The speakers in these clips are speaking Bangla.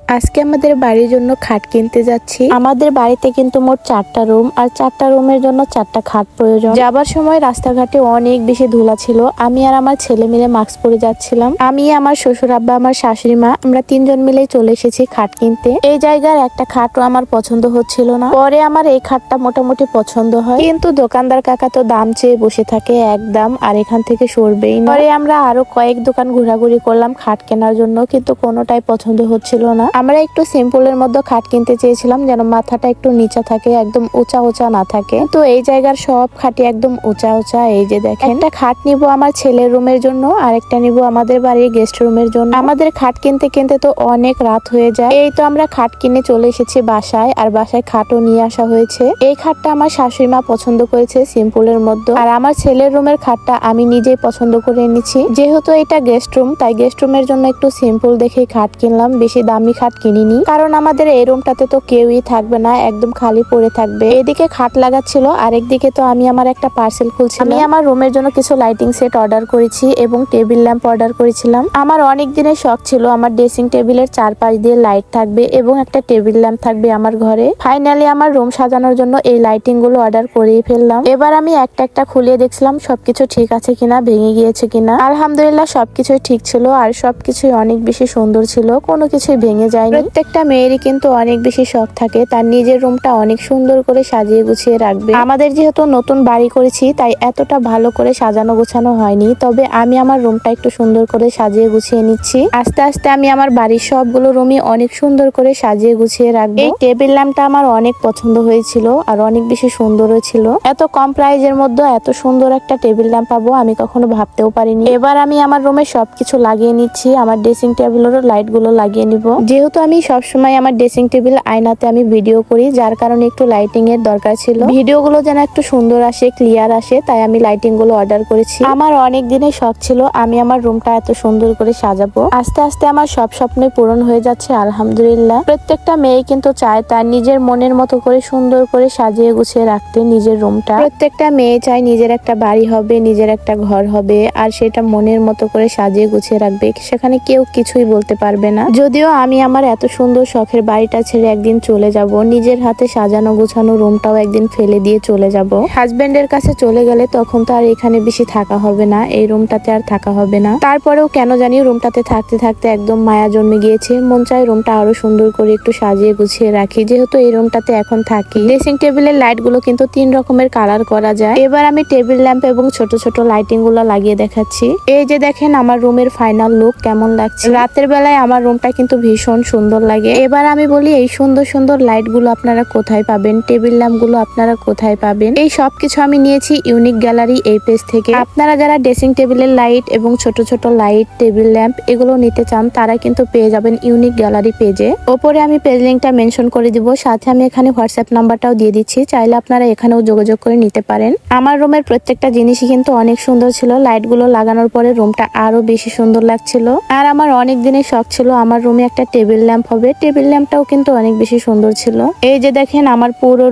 আজকে আমাদের বাড়ির জন্য খাট কিনতে যাচ্ছি। আমাদের বাড়িতে কিন্তু মোট 4টা রুম, আর 4টা রুমের জন্য 4টা খাট প্রয়োজন। যাবার সময় রাস্তাঘাটে অনেক বেশি ধুলা ছিল। আমি আর আমার ছেলে মিলে মাস্ক পরে যাচ্ছিলাম। আমি, আমার শ্বশুর আব্বা, আমার শাশুড়ি মা, আমরা 3জন মিলে চলে এসেছি খাট কিনতে। এই জায়গার একটা খাটও আমার পছন্দ হচ্ছিল না। পরে আমার এই খাটটা মোটামুটি পছন্দ হয়, কিন্তু দোকানদার কাকা তো দাম চেয়ে বসে থাকে একদম, আর এখান থেকে সরবেই না। পরে আমরা আরো কয়েক দোকান ঘোরাঘুরি করলাম খাট কেনার জন্য, কিন্তু কোনোটাই পছন্দ হচ্ছিল না। আমরা একটু সিম্পলের মধ্যে খাট কিনতে চেয়েছিলাম, যেন মাথাটা একটু নিচা থাকে, একদম উঁচা উঁচা না থাকে। তো এই জায়গার সব খাটই একদম উঁচা উঁচা। এই যে দেখেন, একটা খাট নিব আমার ছেলের রুমের জন্য, আর একটা নিব আমাদের বাড়ির গেস্ট রুমের জন্য। আমাদের খাট কিনতে কিনতে তো অনেক রাত হয়ে যায়। এই তো আমরা খাট কিনে চলে এসেছি বাসায়, আর বাসায় খাটও নিয়ে আসা হয়েছে। এই খাটটা আমার শাশুড়ি মা পছন্দ করেছে সিম্পলের মধ্যে, আর আমার ছেলের রুমের খাটটা আমি নিজেই পছন্দ করে এনেছি। যেহেতু এটা গেস্ট রুম, তাই গেস্ট রুমের জন্য একটু সিম্পল দেখে খাট কিনলাম, বেশি দামি খাট কিনিনি, কারণ আমাদের এই রুমটাতে তো কেউই থাকবে না, একদম খালি পড়ে থাকবে। এদিকে খাট লাগাচ্ছিল, আর একদিকে তো আমি আমার একটা পার্সেল খুলছিলাম। আমি আমার রুমের জন্য কিছু লাইটিং সেট অর্ডার করেছি এবং টেবিল ল্যাম্প অর্ডার করেছিলাম। আমার অনেক দিনের শখ ছিল আমার ড্রেসিং টেবিলের চারপাশ দিয়ে লাইট থাকবে এবং একটা টেবিল ল্যাম্প থাকবে আমার ঘরে। ফাইনালি আমার রুম সাজানোর জন্য এই লাইটিং গুলো অর্ডার করেই ফেললাম। এবার আমি একটা একটা খুলিয়ে দেখছিলাম সবকিছু ঠিক আছে কিনা, ভেঙে গিয়েছে কিনা। আলহামদুলিল্লাহ সবকিছুই ঠিক ছিল, আর সবকিছুই অনেক বেশি সুন্দর ছিল, কোনো কিছুই ভেঙে যায়নি। প্রত্যেকটা মেয়েরই কিন্তু অনেক বেশি শখ থাকে তার নিজের রুমটা অনেক সুন্দর করে সাজিয়ে গুছিয়ে রাখবে। আমাদের যেহেতু নতুন বাড়ি করেছি, তাই এতটা ভালো করে সাজানো গোছানো হয়নি, তবে আমি আমার রুমটা একটু সুন্দর করে সাজিয়ে গুছিয়ে নিচ্ছি। আস্তে আস্তে আমি আমার বাড়ির সবগুলো রুমই অনেক সুন্দর করে সাজিয়ে গুছিয়ে রাখবো। এই টেবিল ল্যাম্পটা আমার অনেক পছন্দ হয়েছিল, আর অনেক বেশি সুন্দরও ছিল। এত কম প্রাইজের মধ্যে এত সুন্দর একটা টেবিল ল্যাম্প পাবো আমি কখনো ভাবতেও পারিনি। এবার আমি আমার রুমে সবকিছু লাগিয়ে নিচ্ছি। আমার ড্রেসিং টেবিলেরও লাইট গুলো লাগিয়ে নিব। যেহেতু আমি সবসময় আমার ড্রেসিং টেবিল আয়নাতে আমি ভিডিও করি, যার কারণে একটু লাইটিং এর দরকার ছিল। ভিডিও গুলো যেন একটু সুন্দর আসে, ক্লিয়ার আসে, তাই আমি লাইটিং গুলো অর্ডার করেছি। আমার অনেক দিনের শখ ছিল আমি আমার রুমটা এত সুন্দর করে সাজাবো। আস্তে আস্তে আমার সব স্বপ্নই পূরণ হয়ে যাচ্ছে আলহামদুলিল্লাহ। প্রত্যেকটা মেয়ে কিন্তু চায় তার নিজের মনের মতো করে সুন্দর করে সাজিয়ে গুছিয়ে রাখতে নিজের রুমটা। প্রত্যেকটা মেয়ে চায় নিজের একটা বাড়ি হবে, নিজের একটা ঘর হবে, আর সেটা মনের মতো করে সাজিয়ে গুছিয়ে রাখবে, সেখানে কেউ কিছুই বলতে পারবে না। যদিও আমি আমার এত সুন্দর শখের বাড়িটা ছেড়ে একদিন চলে যাব, নিজের হাতে সাজানো গোছানো রুমটাও একদিন ফেলে দিয়ে চলে যাব। হাজবেন্ডের কাছে চলে গেলে তখন তো আর এখানে বেশি থাকা হবে না, এই রুমটাতে আর থাকা হবে না। তারপরেও কেন জানি রুমটাতে থাকতে থাকতে একদম মায়া জন্মে গিয়েছে। মন চায় রুমটা আরো সুন্দর করে একটু সাজিয়ে গুছিয়ে রাখি, যেহেতু এই রুমটাতে এখন থাকি। ড্রেসিং টেবিলের লাইট গুলো কিন্তু 3 রকমের কালার করা যায়। এবার আমি টেবিল ল্যাম্প এবং ছোট ছোট লাইটিং গুলো লাগিয়ে দেখাচ্ছি। এই যে দেখেন আমার রুমের ফাইনাল লুক কেমন লাগছে। রাতের বেলায় আমার রুমটা কিন্তু ভীষণ সুন্দর লাগে। এবার আমি বলি, এই সুন্দর সুন্দর লাইট গুলো আপনারা কোথায় পাবেন, টেবিল ল্যাম্প গুলো আপনারা কোথায় পাবেন? এই সবকিছু আমি নিয়েছি ইউনিক গ্যালারি এই পেজ থেকে। আপনারা যারা ড্রেসিং টেবিলের লাইট এবং ছোট ছোট লাইট, টেবিল ল্যাম্প এগুলো নিতে চান, তারা কিন্তু পেয়ে যাবেন ইউনিক গ্যালারি পেজে। ওপরে আমি পেজ লিঙ্কটা মেনশন করে দিব, সাথে আমি এখানে হোয়াটসঅ্যাপ নাম্বারটাও দিয়ে দিচ্ছি, চাইলে আপনারা এখানেও যোগাযোগ করে নিতে পারেন। আমার রুমের প্রত্যেকটা জিনিসই কিন্তু অনেক সুন্দর ছিল। লাইট গুলো লাগানোর পরে রুমটা আরো বেশি সুন্দর লাগছিল। আর আমার অনেক দিনের শখ ছিল আমার রুমে একটা টেবিল ল্যাম্প হবে। টেবিল ল্যাম্পটাও কিন্তু অনেক বেশি সুন্দর ছিল। এই যে দেখেন আমার পুরো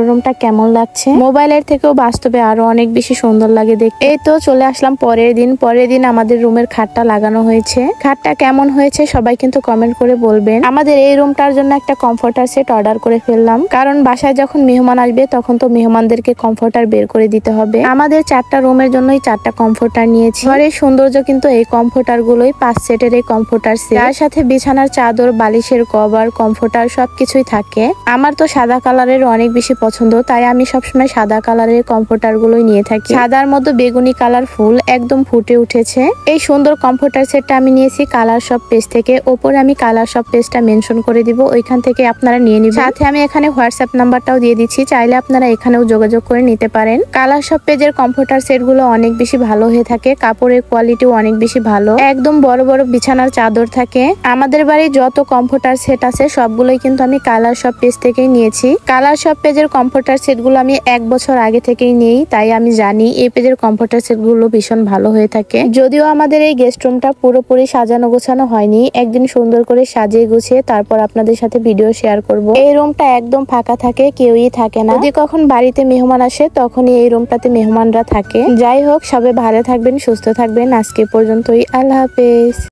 রুমটা কেমন লাগছে। মোবাইলের থেকেও বাস্তবে আরো অনেক বেশি সুন্দর লাগে দেখতে। এই তো চলে আসলাম পরের দিন আমাদের রুমের খাটটা লাগানো হয়েছে। খাটটা কেমন হয়েছে সবাই কিন্তু কমেন্ট করে বলবেন। আমাদের এই রুমটার জন্য একটা কমফোর্টার সেট অর্ডার করে ফেললাম, কারণ বাসায় যখন মেহমান আসবে তখন তো মেহমানদেরকে কমফোর্টার বের করে দিতে হবে। আমাদের 4টা রুমের জন্যই 4টা কমফোর্টার নিয়েছি। ঘরের সৌন্দর্য কিন্তু এই কমফোর্টার গুলোই, 5 সেটের এই কমফোর্টার সেট, যার সাথে বিছানার চাদর, বালিশের কভার, কমফোর্টার সবকিছুই থাকে। আমার তো সাদা কালারের অনেক বেশি পছন্দ, তাই আমি সবসময় সাদা কালারের কমফোর্টার গুলোই নিয়ে থাকি। সাদার মধ্যে বেগুনি কালার ফুল একদম ফুটে উঠেছে। এই সুন্দর কমফোর্টার সেটটা আমি নিয়েছি কালার শপ পেজ থেকে। ওপরে আমি কালার শপ পেজটা মেনশন করে দিব, ওইখান থেকে আপনারা নিয়ে নিবেন। সাথে আমি এখানে হোয়াটসঅ্যাপ নাম্বারটাও দিয়ে দিচ্ছি, চাইলে আপনারা এখানেও যোগাযোগ করে নিতে পারেন। কালার শপ পেজের কমফোর্টার সেট গুলো অনেক বেশি ভালো হয়ে থাকে, কাপড়ের কোয়ালিটিও অনেক বেশি ভালো, একদম বড় বড় বিছানার চাদর থাকে। আমাদের বাড়ির যত কমফোর্টার সেট আছে সবগুলোই কিন্তু আমি কালার শপ পেজ থেকেই নিয়েছি। কালার শপ পেজের কমফোর্টার সেট গুলো আমি 1 বছর আগে থেকেই নিই, তাই আমি জানি এই পেজের কমফোর্টার সেট গুলো ভীষণ ভালো হয়ে থাকে। যদিও আমাদের এই গেস্ট রুমটা পুরোপুরি সাজানো গোছানো হয়নি, একদিন সুন্দর করে সাজিয়ে গুছিয়ে তারপর আপনাদের সাথে ভিডিও শেয়ার করব। এই রুমটা একদম ফাঁকা থাকে, কেউই থাকে না। যদি কখন বাড়িতে মেহমান আসে তখনই এই রুমটাতে মেহমানরা থাকে। যাই হোক, সবাই ভালো থাকবেন, সুস্থ থাকবেন। আজকে পর্যন্তই, আল্লাহ হাফেজ।